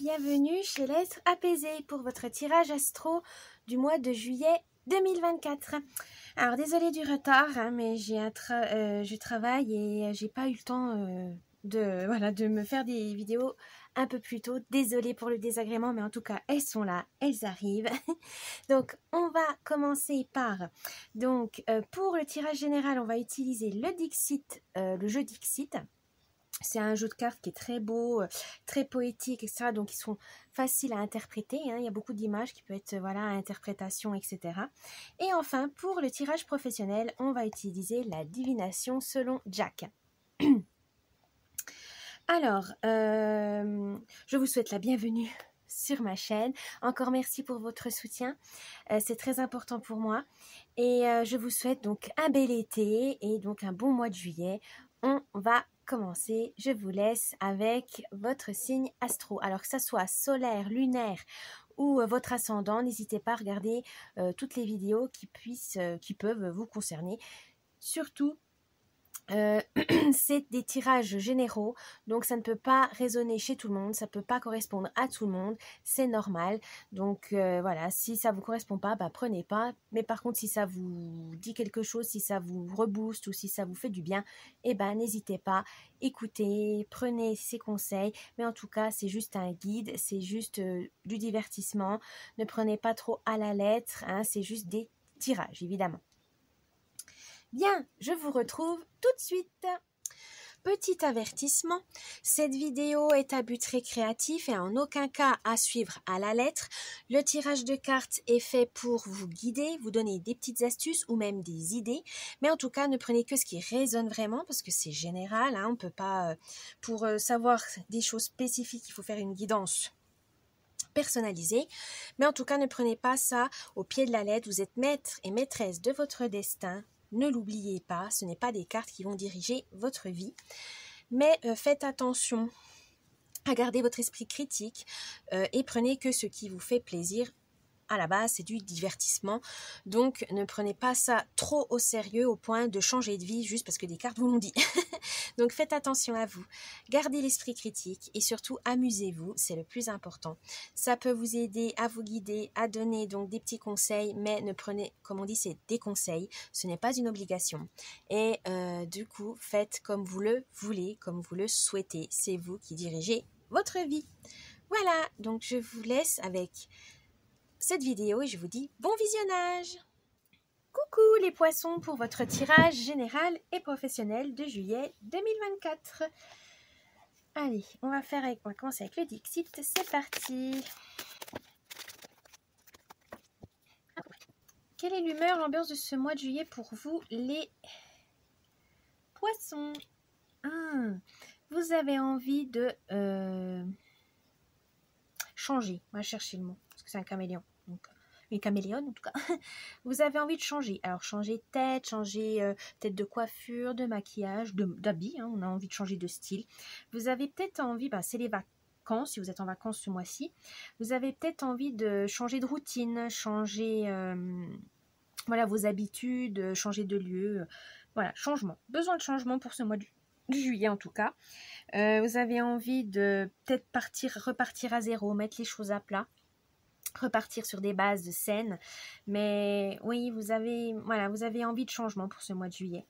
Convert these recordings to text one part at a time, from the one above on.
bienvenue chez l'être apaisé pour votre tirage astro du mois de juillet 2024. Alors désolée du retard, hein, mais je travaille et j'ai pas eu le temps de me faire des vidéos un peu plus tôt. Désolée pour le désagrément, mais en tout cas elles sont là, elles arrivent. Donc on va commencer par pour le tirage général, on va utiliser le Dixit, le jeu Dixit. C'est un jeu de cartes qui est très beau, très poétique, etc. Donc, ils sont faciles à interpréter. Hein. Il y a beaucoup d'images qui peuvent être, voilà, à interprétation, etc. Et enfin, pour le tirage professionnel, on va utiliser la divination selon Jack. Alors, je vous souhaite la bienvenue sur ma chaîne. Encore merci pour votre soutien. C'est très important pour moi. Et je vous souhaite donc un bel été et donc un bon mois de juillet. On va commencer. Je vous laisse avec votre signe astro. Alors que ça soit solaire, lunaire ou votre ascendant, n'hésitez pas à regarder toutes les vidéos qui peuvent vous concerner. Surtout, c'est des tirages généraux, donc ça ne peut pas résonner chez tout le monde, ça ne peut pas correspondre à tout le monde, c'est normal. Donc voilà, si ça ne vous correspond pas, prenez pas. Mais par contre, si ça vous dit quelque chose, si ça vous rebooste ou si ça vous fait du bien, n'hésitez pas, écoutez, prenez ces conseils. Mais en tout cas, c'est juste un guide, c'est juste du divertissement. Ne prenez pas trop à la lettre, hein, c'est juste des tirages, évidemment. Bien, je vous retrouve tout de suite. Petit avertissement, cette vidéo est à but récréatif et en aucun cas à suivre à la lettre. Le tirage de cartes est fait pour vous guider, vous donner des petites astuces ou même des idées. Mais en tout cas, ne prenez que ce qui résonne vraiment parce que c'est général. Hein, on ne peut pas, pour savoir des choses spécifiques, il faut faire une guidance personnalisée. Mais en tout cas, ne prenez pas ça au pied de la lettre. Vous êtes maître et maîtresse de votre destin. Ne l'oubliez pas, ce n'est pas des cartes qui vont diriger votre vie. Mais faites attention à garder votre esprit critique et prenez que ce qui vous fait plaisir. À la base, c'est du divertissement. Donc, ne prenez pas ça trop au sérieux au point de changer de vie juste parce que des cartes vous l'ont dit. Donc, faites attention à vous. Gardez l'esprit critique et surtout, amusez-vous. C'est le plus important. Ça peut vous aider à vous guider, à donner donc des petits conseils, mais ne prenez, comme on dit, c'est des conseils. Ce n'est pas une obligation. Et du coup, faites comme vous le voulez, comme vous le souhaitez. C'est vous qui dirigez votre vie. Voilà, donc je vous laisse avec cette vidéo et je vous dis bon visionnage. Coucou les poissons pour votre tirage général et professionnel de juillet 2024. Allez, on va commencer avec le Dixit, c'est parti. Quelle est l'humeur, l'ambiance de ce mois de juillet pour vous les poissons? Vous avez envie de changer, on va chercher le mot, parce que c'est un caméléon. Donc, une caméléone en tout cas. Vous avez envie de changer. Alors changer de tête, changer peut-être de coiffure, de maquillage, d'habits. Hein, on a envie de changer de style. Vous avez peut-être envie, c'est les vacances, si vous êtes en vacances ce mois-ci. Vous avez peut-être envie de changer de routine, changer voilà, vos habitudes, changer de lieu. Voilà, changement. Besoin de changement pour ce mois du juillet en tout cas. Vous avez envie de peut-être repartir à zéro, mettre les choses à plat. Repartir sur des bases saines, mais oui, vous avez envie de changement pour ce mois de juillet.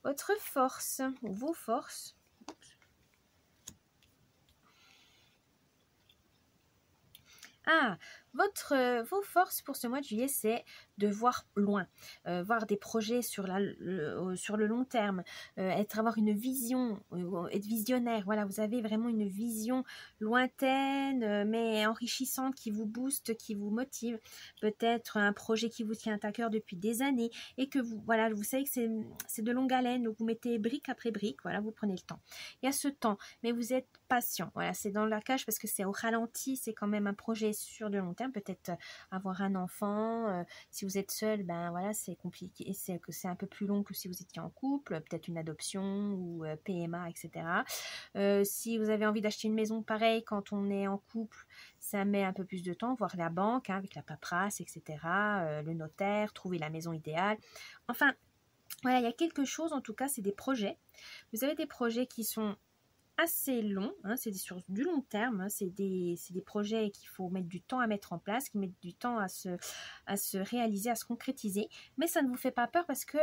Votre force, ou vos forces, vos forces pour ce mois de juillet, c'est de voir loin, voir des projets sur le long terme, avoir une vision, être visionnaire. Voilà, vous avez vraiment une vision lointaine, mais enrichissante, qui vous booste, qui vous motive. Peut-être un projet qui vous tient à cœur depuis des années et que vous savez que c'est de longue haleine, donc vous mettez brique après brique, voilà, vous prenez le temps. Il y a ce temps, mais vous êtes patient. Voilà, c'est dans la cage parce que c'est au ralenti, c'est quand même un projet sur de long terme. Peut-être avoir un enfant, si vous êtes seul, voilà, c'est compliqué, c'est un peu plus long que si vous étiez en couple, peut-être une adoption ou PMA, etc. Si vous avez envie d'acheter une maison, pareil, quand on est en couple, ça met un peu plus de temps, voir la banque, hein, avec la paperasse, etc., le notaire, trouver la maison idéale. Enfin, voilà, il y a quelque chose, en tout cas, c'est des projets. Vous avez des projets qui sont assez long, hein, c'est sur du long terme, hein, c'est des projets qu'il faut mettre du temps à mettre en place, qui mettent du temps à se réaliser, à se concrétiser, mais ça ne vous fait pas peur parce que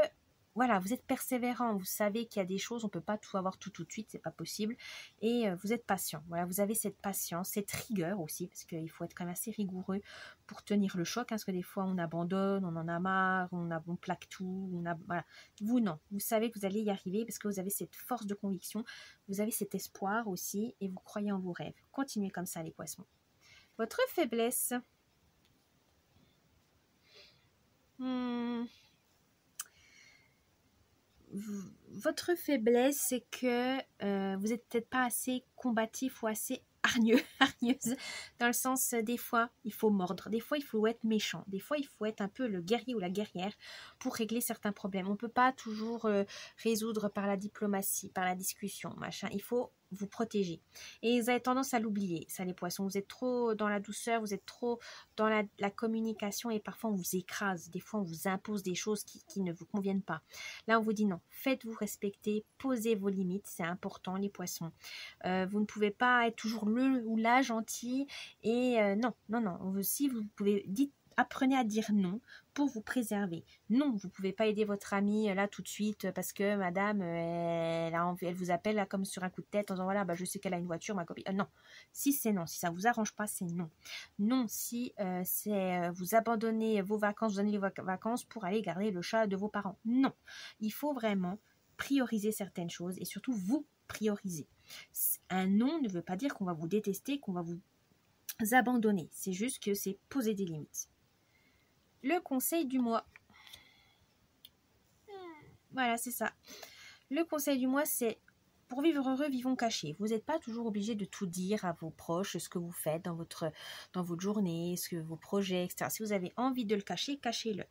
voilà, vous êtes persévérant, vous savez qu'il y a des choses, on ne peut pas tout avoir tout de suite, c'est pas possible, et vous êtes patient. Voilà, vous avez cette patience, cette rigueur aussi, parce qu'il faut être quand même assez rigoureux pour tenir le choc, hein, parce que des fois on abandonne, on en a marre, on plaque tout, voilà. Vous non, vous savez que vous allez y arriver parce que vous avez cette force de conviction, vous avez cet espoir aussi, et vous croyez en vos rêves. Continuez comme ça les poissons. Votre faiblesse. Votre faiblesse, c'est que vous n'êtes peut-être pas assez combatif ou assez hargneuse, dans le sens, des fois, il faut mordre, des fois, il faut être méchant, des fois, il faut être un peu le guerrier ou la guerrière pour régler certains problèmes. On ne peut pas toujours résoudre par la diplomatie, par la discussion, machin. Il faut vous protéger. Et vous avez tendance à l'oublier, ça les poissons. Vous êtes trop dans la douceur, vous êtes trop dans la communication et parfois on vous écrase. Des fois, on vous impose des choses qui ne vous conviennent pas. Là, on vous dit non, faites-vous respecter, posez vos limites, c'est important les poissons. Vous ne pouvez pas être toujours le ou la gentil et non. Si vous pouvez, apprenez à dire non pour vous préserver. Non, vous ne pouvez pas aider votre amie là tout de suite parce que madame, elle vous appelle là comme sur un coup de tête en disant voilà, je sais qu'elle a une voiture, ma copine. Non, si c'est non, si ça ne vous arrange pas, c'est non. Non, si c'est vous abandonnez vos vacances, vous donnez vos vacances pour aller garder le chat de vos parents. Non, il faut vraiment prioriser certaines choses et surtout vous prioriser. Un non ne veut pas dire qu'on va vous détester, qu'on va vous abandonner. C'est juste que c'est poser des limites. Le conseil du mois. Voilà, c'est ça. Le conseil du mois, c'est pour vivre heureux, vivons cachés. Vous n'êtes pas toujours obligé de tout dire à vos proches, ce que vous faites dans votre journée, vos projets, etc. Si vous avez envie de le cacher, cachez-le.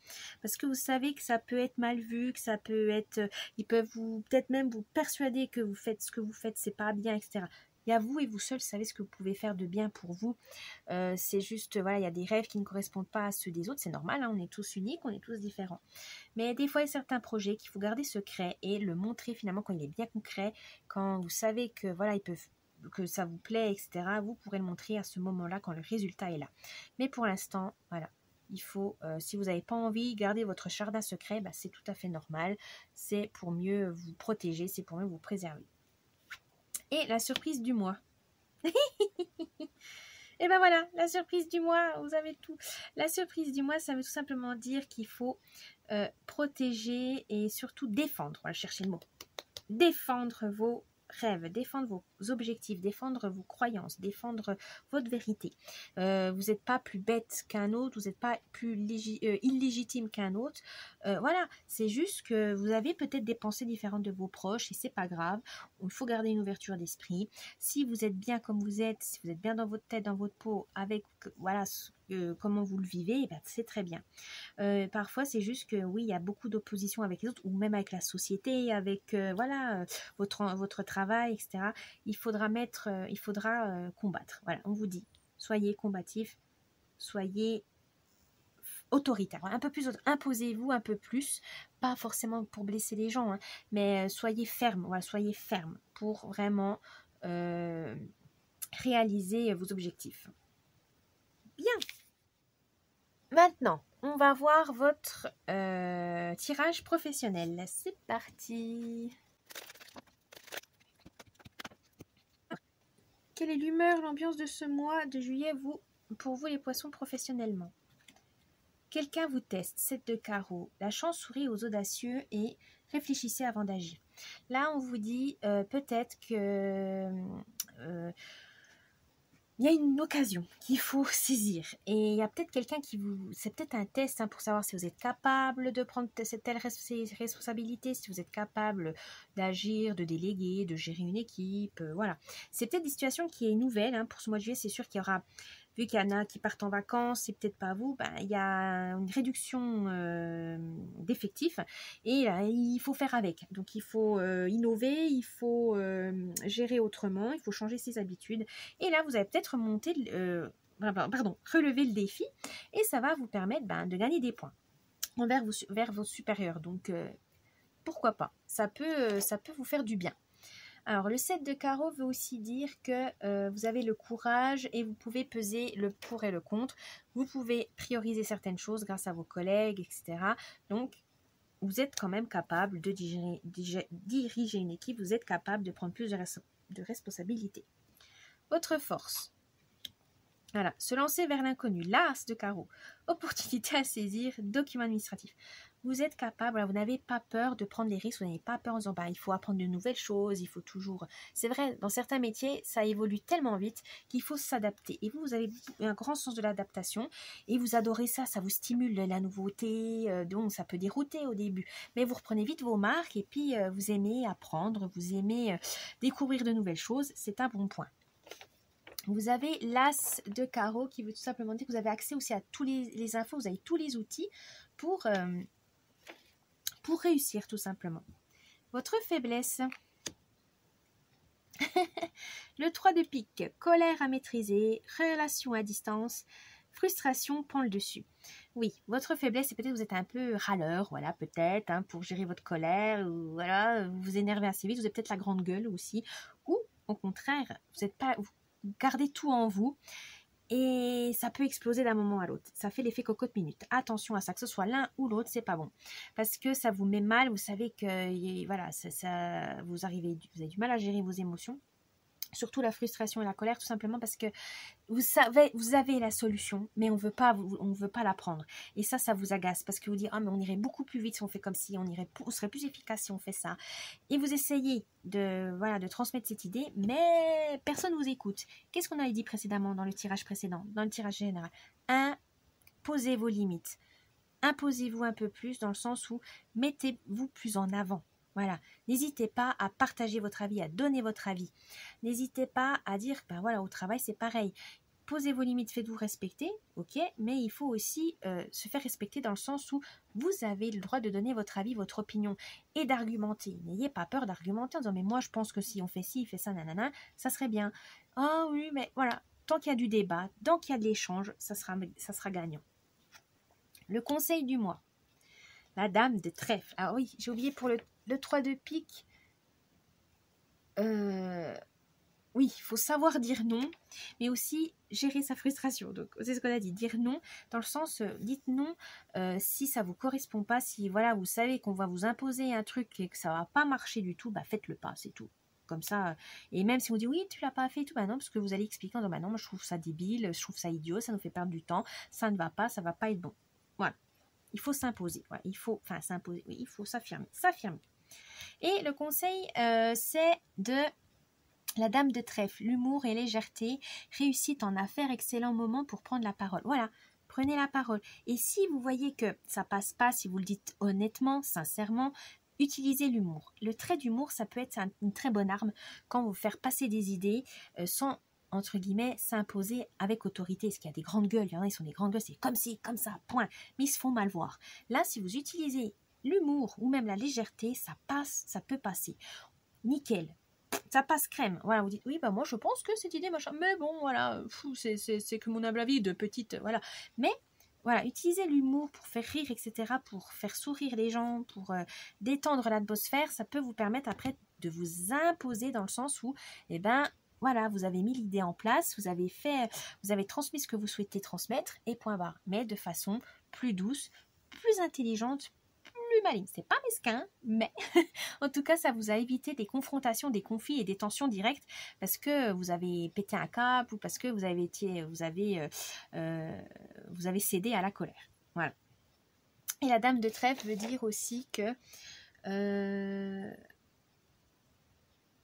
Parce que vous savez que ça peut être mal vu, que ça peut être... Ils peuvent peut-être même vous persuader que vous faites ce que vous faites, c'est pas bien, etc. Il y a vous et vous seul savez ce que vous pouvez faire de bien pour vous. C'est juste, voilà, il y a des rêves qui ne correspondent pas à ceux des autres. C'est normal, hein, on est tous uniques, on est tous différents. Mais des fois, il y a certains projets qu'il faut garder secret et le montrer finalement quand il est bien concret, quand vous savez que voilà, que ça vous plaît, etc. Vous pourrez le montrer à ce moment-là quand le résultat est là. Mais pour l'instant, voilà. Il faut, si vous n'avez pas envie, garder votre jardin secret, c'est tout à fait normal. C'est pour mieux vous protéger, c'est pour mieux vous préserver. Et la surprise du mois. Et ben voilà, la surprise du mois, vous avez tout. La surprise du mois, ça veut tout simplement dire qu'il faut protéger et surtout défendre. On va chercher le mot. Défendre vos rêves, défendre vos objectifs, défendre vos croyances, défendre votre vérité. Vous n'êtes pas plus bête qu'un autre, vous n'êtes pas plus illégitime qu'un autre. Voilà, c'est juste que vous avez peut-être des pensées différentes de vos proches et c'est pas grave. Il faut garder une ouverture d'esprit. Si vous êtes bien comme vous êtes, si vous êtes bien dans votre tête, dans votre peau, avec voilà comment vous le vivez, c'est très bien. Parfois, c'est juste que oui, il y a beaucoup d'opposition avec les autres, ou même avec la société, avec votre travail, etc. Il faudra combattre. Voilà, on vous dit, soyez combatif, soyez autoritaire, un peu plus, imposez-vous un peu plus, pas forcément pour blesser les gens, hein, mais soyez ferme, voilà, soyez ferme pour vraiment réaliser vos objectifs. Bien. Maintenant, on va voir votre tirage professionnel. C'est parti. Quelle est l'humeur, l'ambiance de ce mois de juillet pour vous les poissons professionnellement? Quelqu'un vous teste, 7 de carreau. La chance sourit aux audacieux et réfléchissez avant d'agir. Là, on vous dit peut-être que... il y a une occasion qu'il faut saisir et il y a peut-être quelqu'un c'est peut-être un test pour savoir si vous êtes capable de prendre telle responsabilité, si vous êtes capable d'agir, de déléguer, de gérer une équipe, voilà. C'est peut-être des situations qui est nouvelle pour ce mois de juillet, c'est sûr qu'il y aura, vu qu'il y en a qui partent en vacances, c'est peut-être pas vous, il y a une réduction d'effectifs et il faut faire avec. Donc il faut innover, il faut gérer autrement, il faut changer ses habitudes. Et là, vous allez peut-être relever le défi et ça va vous permettre de gagner des points vers vos supérieurs. Donc pourquoi pas, ça peut vous faire du bien. Alors, le 7 de carreau veut aussi dire que vous avez le courage et vous pouvez peser le pour et le contre. Vous pouvez prioriser certaines choses grâce à vos collègues, etc. Donc, vous êtes quand même capable de diriger une équipe. Vous êtes capable de prendre plus de responsabilités. Votre force. Voilà, se lancer vers l'inconnu, l'as de carreau, opportunité à saisir, document administratif. Vous êtes capable, voilà, vous n'avez pas peur de prendre les risques, vous n'avez pas peur en disant bah, il faut apprendre de nouvelles choses, il faut toujours... C'est vrai, dans certains métiers, ça évolue tellement vite qu'il faut s'adapter. Et vous avez un grand sens de l'adaptation et vous adorez ça, ça vous stimule la nouveauté, donc ça peut dérouter au début. Mais vous reprenez vite vos marques et puis vous aimez apprendre, vous aimez découvrir de nouvelles choses, c'est un bon point. Vous avez l'as de carreau qui veut tout simplement dire que vous avez accès aussi à tous les infos, vous avez tous les outils pour réussir tout simplement. Votre faiblesse. Le 3 de pique, colère à maîtriser, relation à distance, frustration prend le dessus. Oui, votre faiblesse, c'est peut-être que vous êtes un peu râleur, voilà, peut-être, hein, pour gérer votre colère, ou voilà, vous vous énervez assez vite, vous avez peut-être la grande gueule aussi, ou au contraire, vous n'êtes pas... Vous gardez tout en vous et ça peut exploser d'un moment à l'autre. Ça fait l'effet cocotte minute. Attention à ça, que ce soit l'un ou l'autre, c'est pas bon. Parce que ça vous met mal, vous savez que voilà, vous avez du mal à gérer vos émotions. Surtout la frustration et la colère, tout simplement parce que vous avez la solution, mais on veut pas la prendre. Et ça vous agace parce que vous dites, mais on irait beaucoup plus vite si on fait comme ci, on serait plus efficace si on fait ça. Et vous essayez de transmettre cette idée, mais personne ne vous écoute. Qu'est-ce qu'on avait dit précédemment dans le tirage précédent, dans le tirage général? Imposez vos limites. Imposez-vous un peu plus dans le sens où mettez-vous plus en avant. Voilà, n'hésitez pas à partager votre avis, à donner votre avis. N'hésitez pas à dire, ben voilà, au travail c'est pareil. Posez vos limites, faites-vous respecter, ok, mais il faut aussi se faire respecter dans le sens où vous avez le droit de donner votre avis, votre opinion et d'argumenter. N'ayez pas peur d'argumenter en disant, mais moi je pense que si on fait ci, il fait ça, nanana, ça serait bien. Ah oui, mais voilà, tant qu'il y a du débat, tant qu'il y a de l'échange, ça sera gagnant. Le conseil du mois. La dame de trèfle. Ah oui, j'ai oublié pour le 3 de pique. Oui, il faut savoir dire non, mais aussi gérer sa frustration. Donc, c'est ce qu'on a dit, dire non, dans le sens, dites non si ça ne vous correspond pas, si voilà, vous savez qu'on va vous imposer un truc et que ça ne va pas marcher du tout, bah faites-le pas, c'est tout. Comme ça, et même si on dit oui, tu l'as pas fait et tout, bah non, parce que vous allez expliquer en disant bah non, moi je trouve ça débile, je trouve ça idiot, ça nous fait perdre du temps, ça ne va pas, ça ne va pas être bon. Voilà. Il faut s'imposer. Ouais, il faut s'affirmer. Et le conseil, c'est de la dame de trèfle, l'humour et légèreté, réussite en affaires, excellent moment pour prendre la parole. Voilà, prenez la parole. Et si vous voyez que ça passe pas, si vous le dites honnêtement, sincèrement, utilisez l'humour. Le trait d'humour, ça peut être une très bonne arme quand vous faire passer des idées sans entre guillemets, s'imposer avec autorité. Parce qu'il y a des grandes gueules, il y en a, ils sont des grandes gueules, c'est comme ci, comme ça, point. Mais ils se font mal voir. Là, si vous utilisez l'humour ou même la légèreté, ça passe, ça peut passer. Nickel. Ça passe crème. Voilà, vous dites, oui, bah moi je pense que cette idée, machin, mais bon, voilà, c'est que mon humble avis de petite, voilà. Mais, voilà, utilisez l'humour pour faire rire, etc., pour faire sourire les gens, pour détendre l'atmosphère, ça peut vous permettre après de vous imposer dans le sens où, eh ben, voilà, vous avez mis l'idée en place, vous avez transmis ce que vous souhaitez transmettre et point barre. Mais de façon plus douce, plus intelligente, plus maligne. C'est pas mesquin, mais en tout cas, ça vous a évité des confrontations, des conflits et des tensions directes parce que vous avez pété un câble ou parce que vous avez cédé à la colère. Voilà. Et la dame de trèfle veut dire aussi que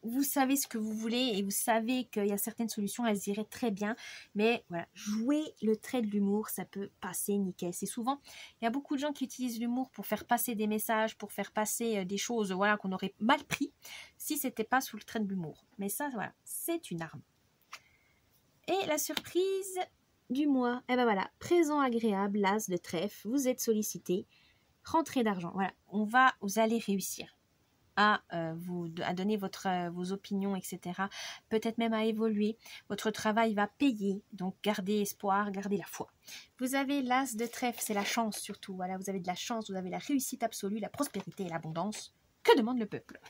vous savez ce que vous voulez et vous savez qu'il y a certaines solutions, elles iraient très bien. Mais voilà, jouer le trait de l'humour, ça peut passer nickel. C'est souvent, il y a beaucoup de gens qui utilisent l'humour pour faire passer des messages, pour faire passer des choses voilà, qu'on aurait mal pris si c'était pas sous le trait de l'humour. Mais ça, voilà, c'est une arme. Et la surprise du mois, eh ben voilà, présent agréable, l'as de trèfle, vous êtes sollicité, rentrée d'argent. Voilà, vous allez réussir à donner vos opinions, etc. Peut-être même à évoluer. Votre travail va payer, donc gardez espoir, gardez la foi. Vous avez l'as de trèfle, c'est la chance surtout. Voilà, vous avez de la chance, vous avez la réussite absolue, la prospérité et l'abondance. Que demande le peuple?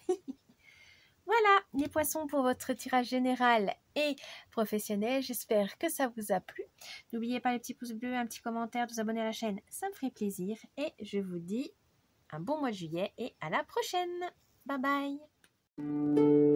Voilà, les poissons pour votre tirage général et professionnel. J'espère que ça vous a plu. N'oubliez pas les petits pouces bleus, un petit commentaire, de vous abonner à la chaîne, ça me ferait plaisir. Et je vous dis un bon mois de juillet et à la prochaine. Bye bye.